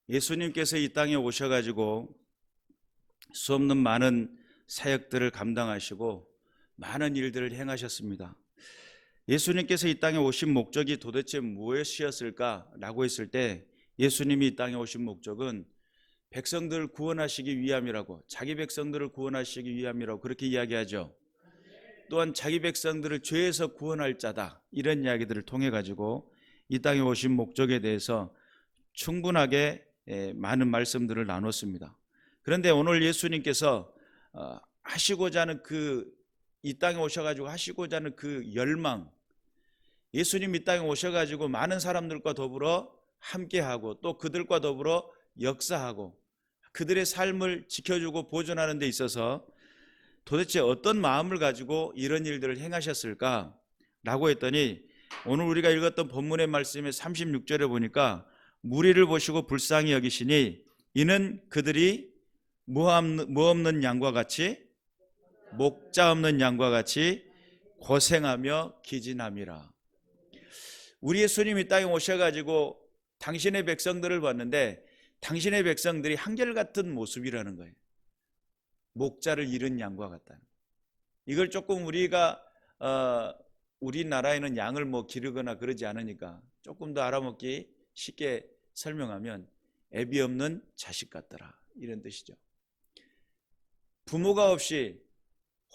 예수님께서 이 땅에 오셔가지고 수없는 많은 사역들을 감당하시고 많은 일들을 행하셨습니다. 예수님께서 이 땅에 오신 목적이 도대체 무엇이었을까라고 했을 때, 예수님이 이 땅에 오신 목적은 백성들을 구원하시기 위함이라고, 자기 백성들을 구원하시기 위함이라고 그렇게 이야기하죠. 또한 자기 백성들을 죄에서 구원할 자다, 이런 이야기들을 통해 가지고 이 땅에 오신 목적에 대해서 충분하게 많은 말씀들을 나눴습니다. 그런데 오늘 예수님께서 하시고자 하는 이 땅에 오셔가지고 하시고자 하는 그 열망, 예수님 이 땅에 오셔가지고 많은 사람들과 더불어 함께하고 또 그들과 더불어 역사하고 그들의 삶을 지켜주고 보존하는 데 있어서 도대체 어떤 마음을 가지고 이런 일들을 행하셨을까 라고 했더니, 오늘 우리가 읽었던 본문의 말씀의 36절에 보니까 무리를 보시고 불쌍히 여기시니 이는 그들이 뭐 없는 양과 같이, 목자 없는 양과 같이 고생하며 기진함이라. 우리 예수님이 땅에 오셔가지고 당신의 백성들을 봤는데 당신의 백성들이 한결같은 모습이라는 거예요. 목자를 잃은 양과 같다. 이걸 조금 우리가 우리나라에는 양을 기르거나 그러지 않으니까 조금 더 알아먹기 쉽게 설명하면 애비 없는 자식 같더라, 이런 뜻이죠. 부모가 없이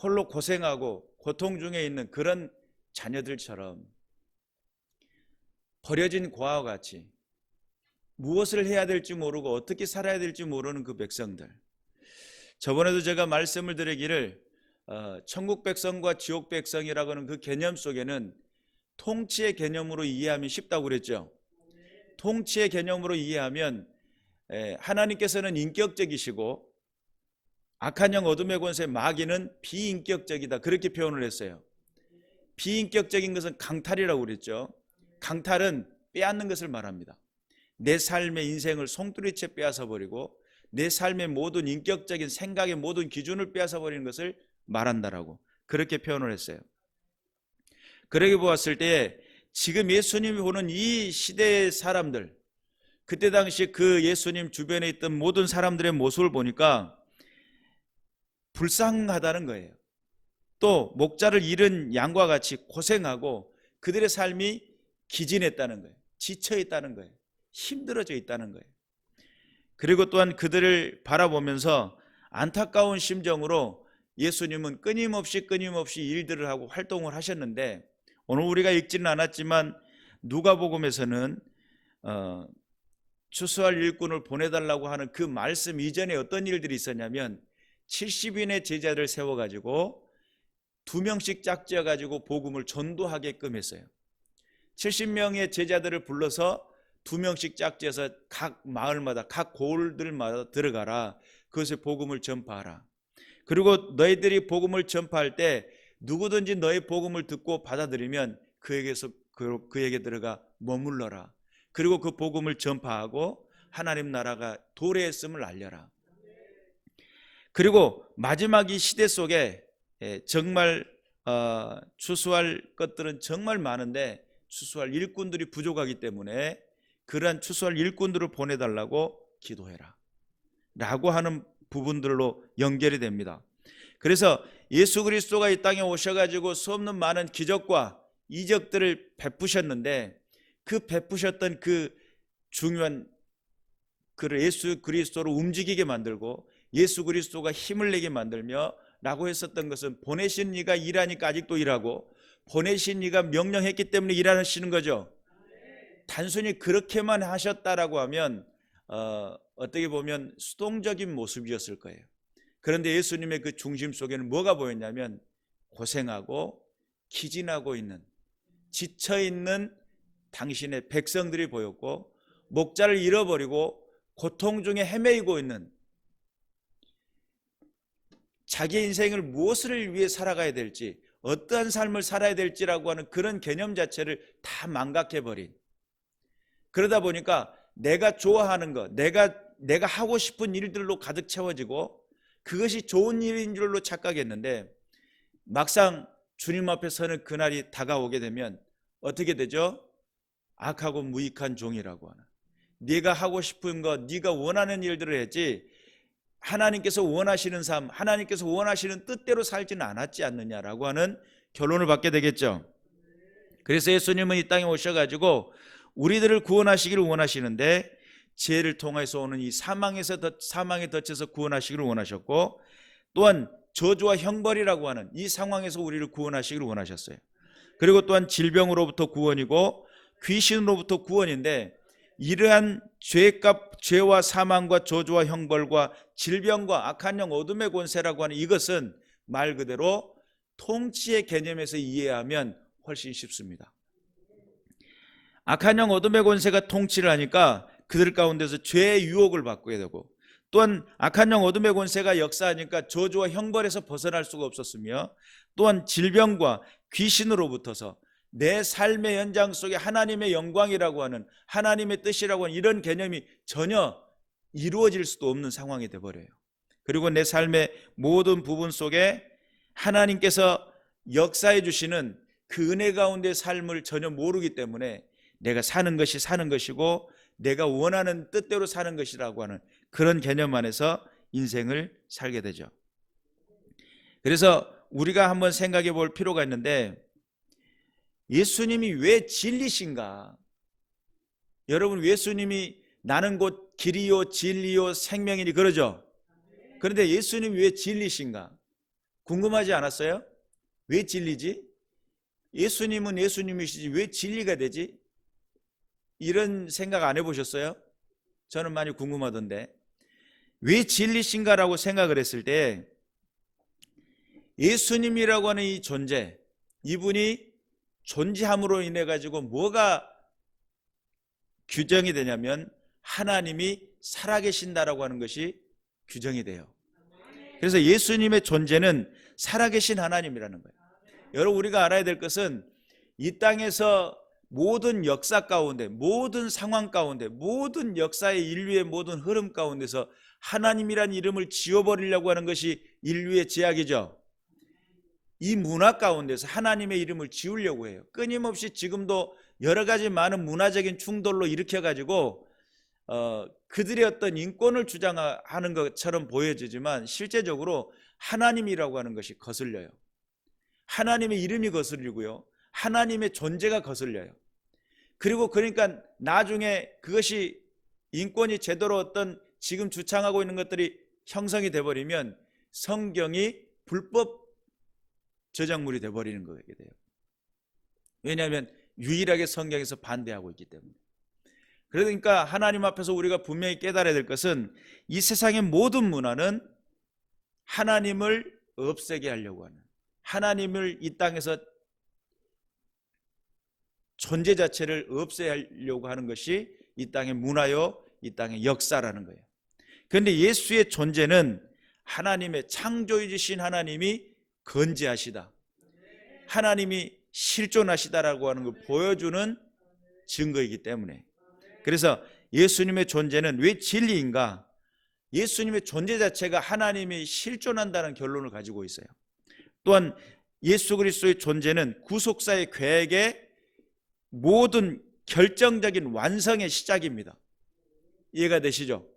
홀로 고생하고 고통 중에 있는 그런 자녀들처럼 버려진 고아와 같이 무엇을 해야 될지 모르고 어떻게 살아야 될지 모르는 그 백성들. 저번에도 제가 말씀을 드리기를 천국 백성과 지옥 백성이라고 하는 그 개념 속에는 통치의 개념으로 이해하면 쉽다고 그랬죠. 통치의 개념으로 이해하면 하나님께서는 인격적이시고 악한 영 어둠의 권세 마귀는 비인격적이다, 그렇게 표현을 했어요. 비인격적인 것은 강탈이라고 그랬죠. 강탈은 빼앗는 것을 말합니다. 내 삶의 인생을 송두리째 빼앗아버리고 내 삶의 모든 인격적인 생각의 모든 기준을 빼앗아버리는 것을 말한다라고 그렇게 표현을 했어요. 그렇게 보았을 때 지금 예수님이 보는 이 시대의 사람들, 그때 당시 그 예수님 주변에 있던 모든 사람들의 모습을 보니까 불쌍하다는 거예요. 또 목자를 잃은 양과 같이 고생하고 그들의 삶이 기진했다는 거예요. 지쳐 있다는 거예요. 힘들어져 있다는 거예요. 그리고 또한 그들을 바라보면서 안타까운 심정으로 예수님은 끊임없이 일들을 하고 활동을 하셨는데, 오늘 우리가 읽지는 않았지만 누가복음에서는 추수할 일꾼을 보내달라고 하는 그 말씀 이전에 어떤 일들이 있었냐면 70인의 제자를 세워가지고 2명씩 짝지어가지고 복음을 전도하게끔 했어요. 70명의 제자들을 불러서 2명씩 짝지어서 각 마을마다 각 고을들마다 들어가라, 그것의 복음을 전파하라. 그리고 너희들이 복음을 전파할 때 누구든지 너희 복음을 듣고 받아들이면 그에게 들어가 머물러라. 그리고 그 복음을 전파하고 하나님 나라가 도래했음을 알려라. 그리고 마지막 이 시대 속에 정말 추수할 것들은 정말 많은데 추수할 일꾼들이 부족하기 때문에 그러한 추수할 일꾼들을 보내달라고 기도해라 라고 하는 부분들로 연결이 됩니다. 그래서 예수 그리스도가 이 땅에 오셔가지고 수없는 많은 기적과 이적들을 베푸셨는데 그 베푸셨던 그 중요한 그를 예수 그리스도로 움직이게 만들고 예수 그리스도가 힘을 내게 만들며 라고 했었던 것은 보내신 이가 일하니까 아직도 일하고 보내신 이가 명령했기 때문에 일하시는 거죠. 단순히 그렇게만 하셨다라고 하면 어떻게 보면 수동적인 모습이었을 거예요. 그런데 예수님의 그 중심 속에는 뭐가 보였냐면 고생하고 기진하고 있는, 지쳐있는 당신의 백성들이 보였고, 목자를 잃어버리고 고통 중에 헤매이고 있는, 자기 인생을 무엇을 위해 살아가야 될지, 어떠한 삶을 살아야 될지라고 하는 그런 개념 자체를 다 망각해버린, 그러다 보니까 내가 좋아하는 것, 내가 하고 싶은 일들로 가득 채워지고 그것이 좋은 일인 줄로 착각했는데 막상 주님 앞에 서는 그날이 다가오게 되면 어떻게 되죠? 악하고 무익한 종이라고 하는, 네가 하고 싶은 것, 네가 원하는 일들을 했지 하나님께서 원하시는 삶, 하나님께서 원하시는 뜻대로 살지는 않았지 않느냐라고 하는 결론을 받게 되겠죠. 그래서 예수님은 이 땅에 오셔가지고 우리들을 구원하시기를 원하시는데 죄를 통해서 오는 이 사망에 덫에서 구원하시기를 원하셨고, 또한 저주와 형벌이라고 하는 이 상황에서 우리를 구원하시기를 원하셨어요. 그리고 또한 질병으로부터 구원이고 귀신으로부터 구원인데, 이러한 죄와 사망과 저주와 형벌과 질병과 악한 영 어둠의 권세라고 하는 이것은 말 그대로 통치의 개념에서 이해하면 훨씬 쉽습니다. 악한 영 어둠의 권세가 통치를 하니까 그들 가운데서 죄의 유혹을 받게 되고, 또한 악한 영 어둠의 권세가 역사하니까 저주와 형벌에서 벗어날 수가 없었으며, 또한 질병과 귀신으로부터서 내 삶의 연장 속에 하나님의 영광이라고 하는, 하나님의 뜻이라고 하는 이런 개념이 전혀 이루어질 수도 없는 상황이 되어버려요. 그리고 내 삶의 모든 부분 속에 하나님께서 역사해 주시는 그 은혜 가운데 삶을 전혀 모르기 때문에 내가 사는 것이 사는 것이고 내가 원하는 뜻대로 사는 것이라고 하는 그런 개념 안에서 인생을 살게 되죠. 그래서 우리가 한번 생각해 볼 필요가 있는데, 예수님이 왜 진리신가? 여러분, 예수님이 나는 곧 길이요 진리요 생명이니 그러죠. 그런데 예수님이 왜 진리신가? 궁금하지 않았어요? 왜 진리지? 예수님은 예수님이시지 왜 진리가 되지? 이런 생각 안 해보셨어요? 저는 많이 궁금하던데, 왜 진리신가라고 생각을 했을 때 예수님이라고 하는 이 존재, 이분이 존재함으로 인해 가지고 뭐가 규정이 되냐면 하나님이 살아계신다라고 하는 것이 규정이 돼요. 그래서 예수님의 존재는 살아계신 하나님이라는 거예요. 여러분, 우리가 알아야 될 것은 이 땅에서 모든 역사 가운데, 모든 상황 가운데, 모든 역사의 인류의 모든 흐름 가운데서 하나님이란 이름을 지워버리려고 하는 것이 인류의 제약이죠. 이 문화 가운데서 하나님의 이름을 지우려고 해요. 끊임없이 지금도 여러 가지 많은 문화적인 충돌로 일으켜가지고 그들의 어떤 인권을 주장하는 것처럼 보여지지만 실제적으로 하나님이라고 하는 것이 거슬려요. 하나님의 이름이 거슬리고요, 하나님의 존재가 거슬려요. 그리고 그러니까 나중에 그것이 인권이 제대로 어떤 지금 주창하고 있는 것들이 형성이 돼버리면 성경이 불법 저작물이 돼버리는 거게 돼요. 왜냐하면 유일하게 성경에서 반대하고 있기 때문에. 그러니까 하나님 앞에서 우리가 분명히 깨달아야 될 것은 이 세상의 모든 문화는 하나님을 없애게 하려고 하는, 하나님을 이 땅에서 존재 자체를 없애려고 하는 것이 이 땅의 문화요, 이 땅의 역사라는 거예요. 그런데 예수의 존재는 하나님의 창조주신 하나님이 건재하시다, 하나님이 실존하시다라고 하는 걸 보여주는 증거이기 때문에, 그래서 예수님의 존재는 왜 진리인가? 예수님의 존재 자체가 하나님이 실존한다는 결론을 가지고 있어요. 또한 예수 그리스도의 존재는 구속사의 계획의 모든 결정적인 완성의 시작입니다. 이해가 되시죠?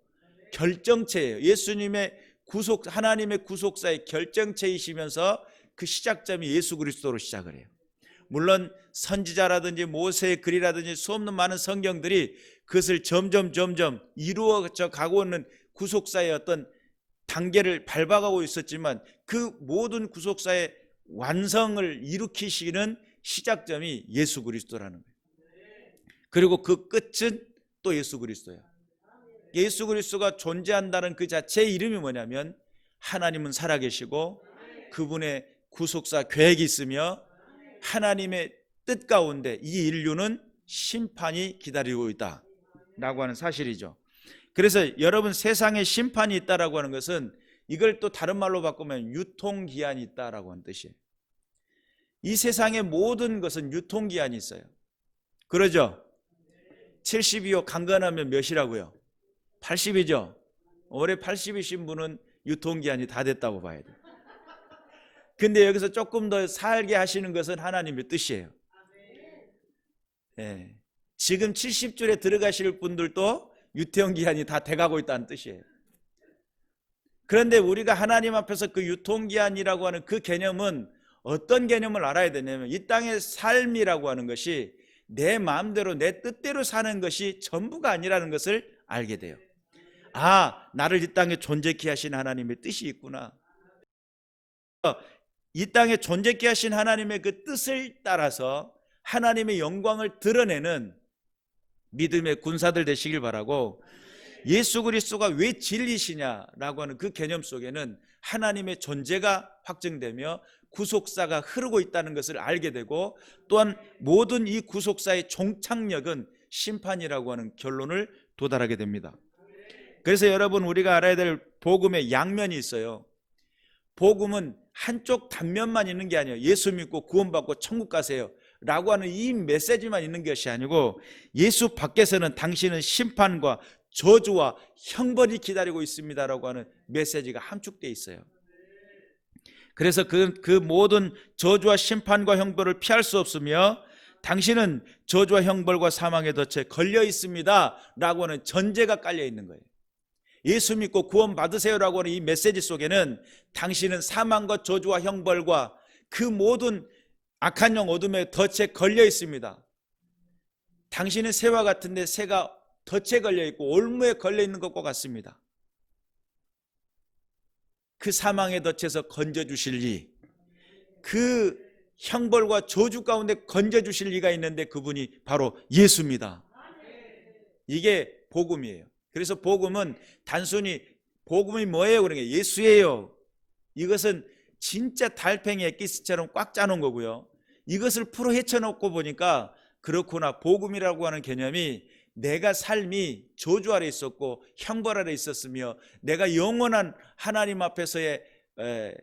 결정체예요. 예수님의 하나님의 구속사의 결정체이시면서 그 시작점이 예수 그리스도로 시작을 해요. 물론 선지자라든지 모세의 글이라든지 수없는 많은 성경들이 그것을 점점 이루어져 가고 있는 구속사의 어떤 단계를 밟아가고 있었지만, 그 모든 구속사의 완성을 일으키시는 시작점이 예수 그리스도라는 거예요. 그리고 그 끝은 또 예수 그리스도예요. 예수 그리스도가 존재한다는 그 자체의 이름이 뭐냐면 하나님은 살아계시고 그분의 구속사 계획이 있으며 하나님의 뜻 가운데 이 인류는 심판이 기다리고 있다라고 하는 사실이죠. 그래서 여러분, 세상에 심판이 있다라고 하는 것은 이걸 또 다른 말로 바꾸면 유통기한이 있다라고 하는 뜻이에요. 이 세상의 모든 것은 유통기한이 있어요. 그러죠? 70이요 강간하면 몇이라고요? 80이죠? 올해 80이신 분은 유통기한이 다 됐다고 봐야 돼요. 근데 여기서 조금 더 살게 하시는 것은 하나님의 뜻이에요. 네. 지금 70줄에 들어가실 분들도 유통기한이 다 돼가고 있다는 뜻이에요. 그런데 우리가 하나님 앞에서 그 유통기한이라고 하는 그 개념은 어떤 개념을 알아야 되냐면, 이 땅의 삶이라고 하는 것이 내 마음대로 내 뜻대로 사는 것이 전부가 아니라는 것을 알게 돼요. 아, 나를 이 땅에 존재케 하신 하나님의 뜻이 있구나. 이 땅에 존재케 하신 하나님의 그 뜻을 따라서 하나님의 영광을 드러내는 믿음의 군사들 되시길 바라고, 예수 그리스도가 왜 진리시냐라고 하는 그 개념 속에는 하나님의 존재가 확증되며 구속사가 흐르고 있다는 것을 알게 되고, 또한 모든 이 구속사의 종착역은 심판이라고 하는 결론을 도달하게 됩니다. 그래서 여러분, 우리가 알아야 될 복음의 양면이 있어요. 복음은 한쪽 단면만 있는 게 아니에요. 예수 믿고 구원받고 천국 가세요 라고 하는 이 메시지만 있는 것이 아니고, 예수 밖에서는 당신은 심판과 저주와 형벌이 기다리고 있습니다라고 하는 메시지가 함축되어 있어요. 그래서 그 모든 저주와 심판과 형벌을 피할 수 없으며, 당신은 저주와 형벌과 사망의 덫에 걸려 있습니다 라고 하는 전제가 깔려 있는 거예요. 예수 믿고 구원 받으세요라고 하는 이 메시지 속에는 당신은 사망과 저주와 형벌과 그 모든 악한 영 어둠의 덫에 걸려 있습니다. 당신은 새와 같은데 새가 덫에 걸려 있고 올무에 걸려 있는 것과 같습니다. 그 사망의 덫에서 건져주실 리, 그 형벌과 저주 가운데 건져주실 리가 있는데 그분이 바로 예수입니다. 이게 복음이에요. 그래서 복음은 단순히 복음이 뭐예요? 그러니까 예수예요. 이것은 진짜 달팽이 엑기스처럼 꽉 짜놓은 거고요. 이것을 풀어 헤쳐놓고 보니까 그렇구나, 복음이라고 하는 개념이 내가 삶이 저주 아래 있었고 형벌 아래 있었으며, 내가 영원한 하나님 앞에서의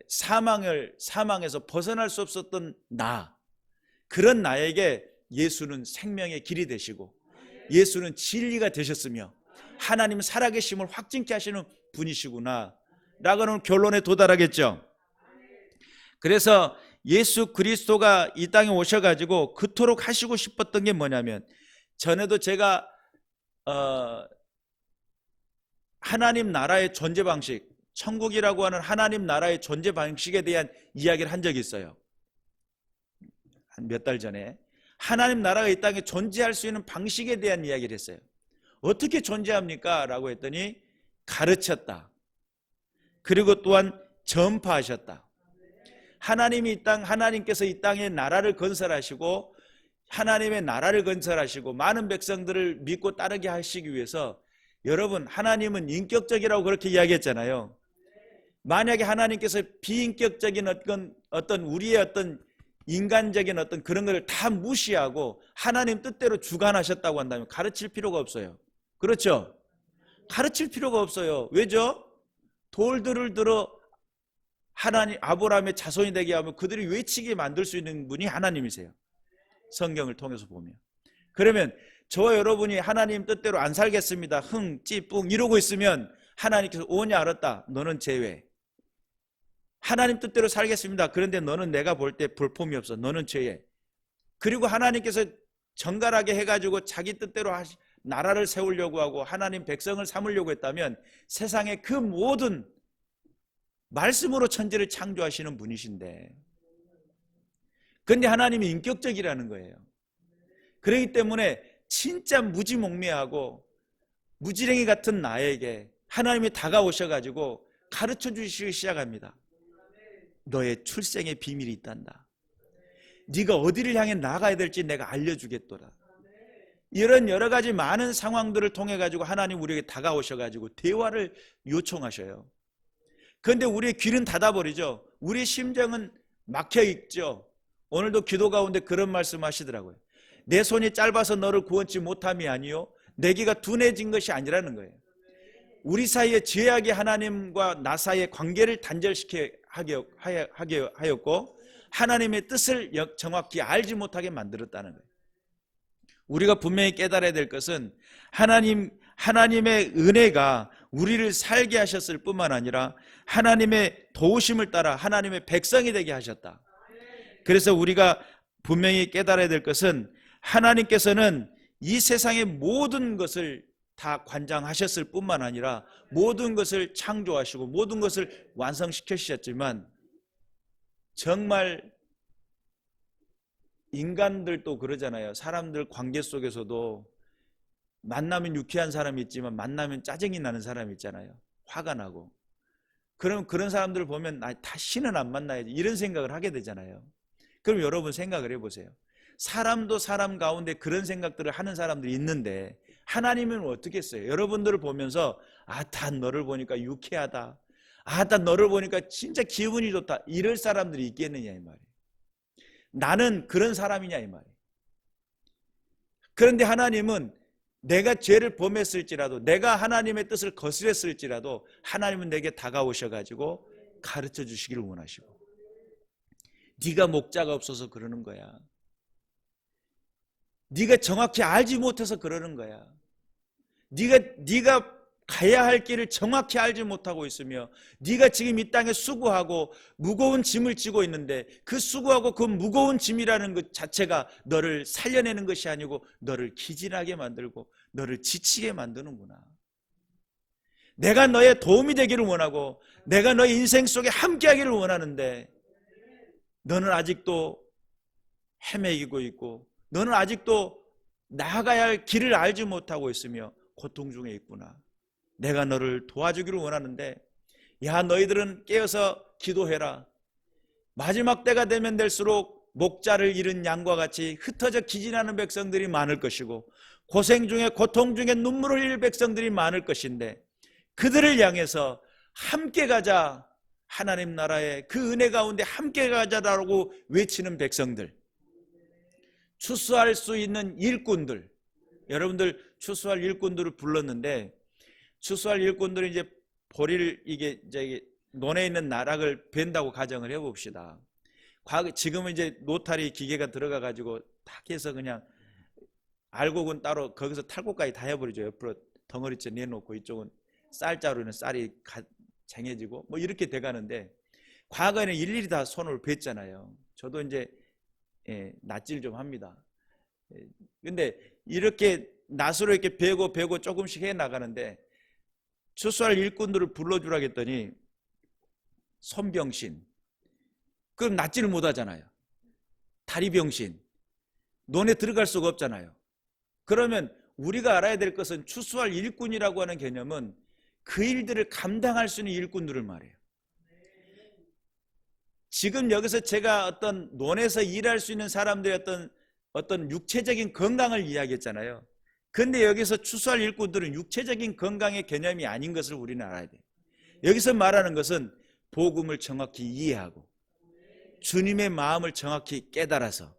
사망에서 벗어날 수 없었던 그런 나에게 예수는 생명의 길이 되시고 예수는 진리가 되셨으며 하나님 살아계심을 확증케 하시는 분이시구나 라고 하는 결론에 도달하겠죠. 그래서 예수 그리스도가 이 땅에 오셔가지고 그토록 하시고 싶었던 게 뭐냐면, 전에도 제가 하나님 나라의 존재 방식, 천국이라고 하는 하나님 나라의 존재 방식에 대한 이야기를 한 적이 있어요. 한 몇 달 전에 하나님 나라가 이 땅에 존재할 수 있는 방식에 대한 이야기를 했어요. 어떻게 존재합니까? 라고 했더니 가르쳤다. 그리고 또한 전파하셨다. 하나님께서 이 땅에 나라를 건설하시고, 하나님의 나라를 건설하시고 많은 백성들을 믿고 따르게 하시기 위해서, 여러분, 하나님은 인격적이라고 그렇게 이야기했잖아요. 만약에 하나님께서 비인격적인 어떤 우리의 어떤 인간적인 어떤 그런 것을 다 무시하고 하나님 뜻대로 주관하셨다고 한다면 가르칠 필요가 없어요. 그렇죠? 가르칠 필요가 없어요. 왜죠? 돌들을 들어 하나님 아브라함의 자손이 되게 하면 그들이 외치게 만들 수 있는 분이 하나님이세요. 성경을 통해서 보면. 그러면 저와 여러분이 하나님 뜻대로 안 살겠습니다, 흥, 찌뿡 이러고 있으면 하나님께서 오냐 알았다, 너는 제외. 하나님 뜻대로 살겠습니다, 그런데 너는 내가 볼 때 볼품이 없어, 너는 제외. 그리고 하나님께서 정갈하게 해가지고 자기 뜻대로 나라를 세우려고 하고 하나님 백성을 삼으려고 했다면 세상의 그 모든 말씀으로 천지를 창조하시는 분이신데, 그런데 하나님이 인격적이라는 거예요. 그렇기 때문에 진짜 무지몽매하고 무지랭이 같은 나에게 하나님이 다가오셔가지고 가르쳐 주시기 시작합니다. 너의 출생의 비밀이 있단다. 네가 어디를 향해 나가야 될지 내가 알려주겠더라. 이런 여러 가지 많은 상황들을 통해 가지고 하나님 우리에게 다가오셔가지고 대화를 요청하셔요. 그런데 우리의 귀는 닫아버리죠. 우리의 심정은 막혀있죠. 오늘도 기도 가운데 그런 말씀 하시더라고요. 내 손이 짧아서 너를 구원치 못함이 아니요 내 귀가 둔해진 것이 아니라는 거예요. 우리 사이에 죄악이 하나님과 나 사이의 관계를 단절시켜 하게 하였고 하나님의 뜻을 정확히 알지 못하게 만들었다는 거예요. 우리가 분명히 깨달아야 될 것은 하나님의 은혜가 우리를 살게 하셨을 뿐만 아니라 하나님의 도우심을 따라 하나님의 백성이 되게 하셨다. 그래서 우리가 분명히 깨달아야 될 것은 하나님께서는 이 세상의 모든 것을 다 관장하셨을 뿐만 아니라 모든 것을 창조하시고 모든 것을 완성시키셨지만 정말 인간들도 그러잖아요. 사람들 관계 속에서도 만나면 유쾌한 사람이 있지만 만나면 짜증이 나는 사람이 있잖아요. 화가 나고. 그럼 그런 사람들을 보면 다시는 안 만나야지 이런 생각을 하게 되잖아요. 그럼 여러분 생각을 해보세요. 사람도 사람 가운데 그런 생각들을 하는 사람들이 있는데 하나님은 어떻게 했어요? 여러분들을 보면서 다 너를 보니까 유쾌하다. 다 너를 보니까 진짜 기분이 좋다. 이럴 사람들이 있겠느냐 이 말이에요. 나는 그런 사람이냐 이 말이에요. 그런데 하나님은 내가 죄를 범했을지라도 내가 하나님의 뜻을 거스렸을지라도 하나님은 내게 다가오셔가지고 가르쳐 주시기를 원하시고 네가 목자가 없어서 그러는 거야. 네가 정확히 알지 못해서 그러는 거야. 네가 가야 할 길을 정확히 알지 못하고 있으며 네가 지금 이 땅에 수고하고 무거운 짐을 지고 있는데 그 수고하고 그 무거운 짐이라는 것 자체가 너를 살려내는 것이 아니고 너를 기진하게 만들고 너를 지치게 만드는구나. 내가 너의 도움이 되기를 원하고 내가 너의 인생 속에 함께하기를 원하는데 너는 아직도 헤매기고 있고 너는 아직도 나아가야 할 길을 알지 못하고 있으며 고통 중에 있구나. 내가 너를 도와주기를 원하는데 야 너희들은 깨어서 기도해라. 마지막 때가 되면 될수록 목자를 잃은 양과 같이 흩어져 기진하는 백성들이 많을 것이고 고생 중에 고통 중에 눈물을 흘릴 백성들이 많을 것인데 그들을 향해서 함께 가자. 하나님 나라의 그 은혜 가운데 함께 가자라고 외치는 백성들, 추수할 수 있는 일꾼들, 여러분들 추수할 일꾼들을 불렀는데 추수할 일꾼들은 이제 보리를 이게 논에 있는 나락을 벤다고 가정을 해봅시다. 지금은 이제 노타리 기계가 들어가 가지고 딱 해서 그냥 알곡은 따로 거기서 탈곡까지 다 해버리죠. 옆으로 덩어리째 내놓고 이쪽은 쌀자루는 쌀이 쟁여지고 뭐 이렇게 돼가는데 과거에는 일일이 다 손을 뱄잖아요. 저도 이제 낫질 좀 합니다. 근데 이렇게 낫으로 이렇게 베고 조금씩 해 나가는데 추수할 일꾼들을 불러주라 했더니 손병신, 그럼 낫지를 못하잖아요. 다리병신, 논에 들어갈 수가 없잖아요. 그러면 우리가 알아야 될 것은 추수할 일꾼이라고 하는 개념은 그 일들을 감당할 수 있는 일꾼들을 말해요. 지금 여기서 제가 어떤 논에서 일할 수 있는 사람들의 어떤 육체적인 건강을 이야기했잖아요. 그런데 여기서 추수할 일꾼들은 육체적인 건강의 개념이 아닌 것을 우리는 알아야 돼요. 여기서 말하는 것은 복음을 정확히 이해하고 주님의 마음을 정확히 깨달아서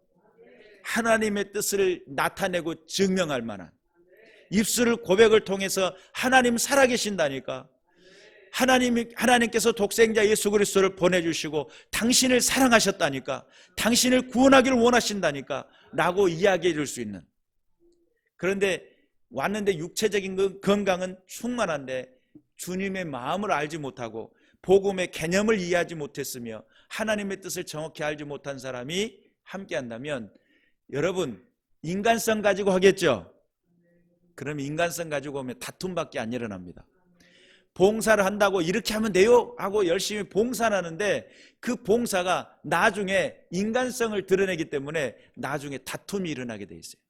하나님의 뜻을 나타내고 증명할 만한 입술을 고백을 통해서 하나님 살아계신다니까, 하나님께서 독생자 예수 그리스도를 보내주시고 당신을 사랑하셨다니까, 당신을 구원하기를 원하신다니까 라고 이야기해 줄 수 있는. 그런데 왔는데 육체적인 건강은 충만한데 주님의 마음을 알지 못하고 복음의 개념을 이해하지 못했으며 하나님의 뜻을 정확히 알지 못한 사람이 함께 한다면 여러분 인간성 가지고 하겠죠? 그럼 인간성 가지고 오면 다툼밖에 안 일어납니다. 봉사를 한다고 이렇게 하면 돼요 하고 열심히 봉사를 하는데 그 봉사가 나중에 인간성을 드러내기 때문에 나중에 다툼이 일어나게 돼 있어요.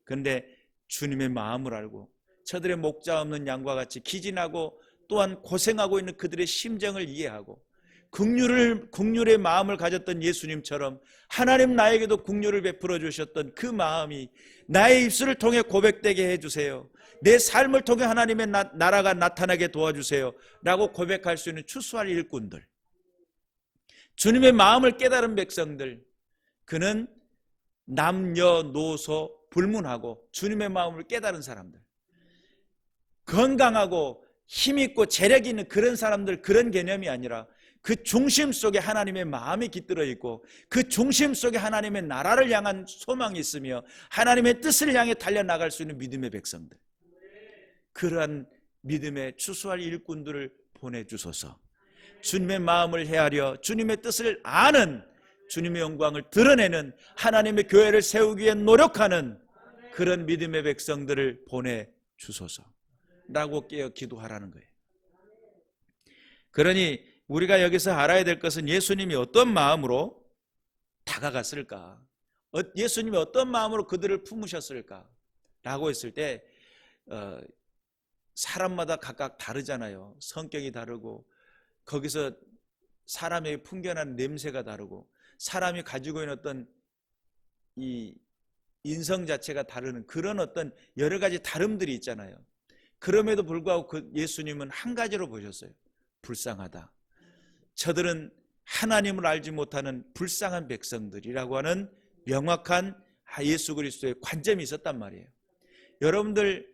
그런데 주님의 마음을 알고 저들의 목자 없는 양과 같이 기진하고 또한 고생하고 있는 그들의 심정을 이해하고 긍휼의 마음을 가졌던 예수님처럼 하나님 나에게도 긍휼을 베풀어 주셨던 그 마음이 나의 입술을 통해 고백되게 해주세요. 내 삶을 통해 하나님의 나라가 나타나게 도와주세요 라고 고백할 수 있는 추수할 일꾼들, 주님의 마음을 깨달은 백성들, 그는 남녀노소 불문하고 주님의 마음을 깨달은 사람들, 건강하고 힘있고 재력이 있는 그런 사람들, 그런 개념이 아니라 그 중심 속에 하나님의 마음이 깃들어 있고 그 중심 속에 하나님의 나라를 향한 소망이 있으며 하나님의 뜻을 향해 달려나갈 수 있는 믿음의 백성들, 그러한 믿음의 추수할 일꾼들을 보내주소서. 주님의 마음을 헤아려 주님의 뜻을 아는, 주님의 영광을 드러내는, 하나님의 교회를 세우기 위해 노력하는 그런 믿음의 백성들을 보내주소서. 라고 깨어 기도하라는 거예요. 그러니 우리가 여기서 알아야 될 것은 예수님이 어떤 마음으로 다가갔을까, 예수님이 어떤 마음으로 그들을 품으셨을까 라고 했을 때 사람마다 각각 다르잖아요. 성격이 다르고 거기서 사람에게 풍겨나는 냄새가 다르고 사람이 가지고 있는 어떤 이 인성 자체가 다르는 그런 어떤 여러 가지 다름들이 있잖아요. 그럼에도 불구하고 그 예수님은 한 가지로 보셨어요. 불쌍하다. 저들은 하나님을 알지 못하는 불쌍한 백성들이라고 하는 명확한 예수 그리스도의 관점이 있었단 말이에요. 여러분들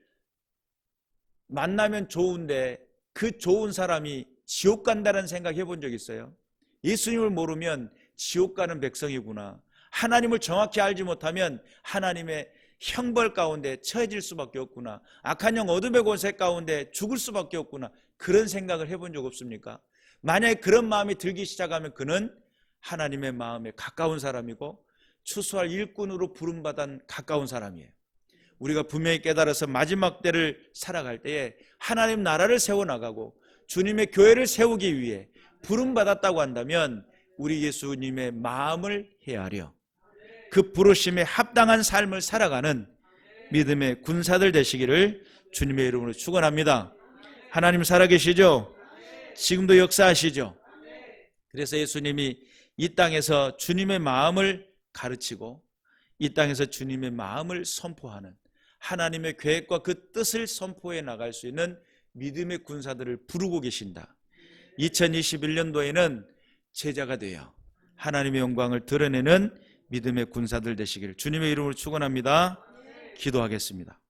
만나면 좋은데 그 좋은 사람이 지옥 간다는 생각 해본 적 있어요? 예수님을 모르면 지옥 가는 백성이구나, 하나님을 정확히 알지 못하면 하나님의 형벌 가운데 처해질 수밖에 없구나, 악한 영 어둠의 권세 가운데 죽을 수밖에 없구나, 그런 생각을 해본 적 없습니까? 만약에 그런 마음이 들기 시작하면 그는 하나님의 마음에 가까운 사람이고 추수할 일꾼으로 부름받은 가까운 사람이에요. 우리가 분명히 깨달아서 마지막 때를 살아갈 때에 하나님 나라를 세워나가고 주님의 교회를 세우기 위해 부름받았다고 한다면 우리 예수님의 마음을 헤아려 그 부르심에 합당한 삶을 살아가는 믿음의 군사들 되시기를 주님의 이름으로 축원합니다. 하나님 살아계시죠? 지금도 역사하시죠? 그래서 예수님이 이 땅에서 주님의 마음을 가르치고 이 땅에서 주님의 마음을 선포하는 하나님의 계획과 그 뜻을 선포해 나갈 수 있는 믿음의 군사들을 부르고 계신다. 2021년도에는 제자가 되어 하나님의 영광을 드러내는 믿음의 군사들 되시기를 주님의 이름으로 축원합니다. 기도하겠습니다.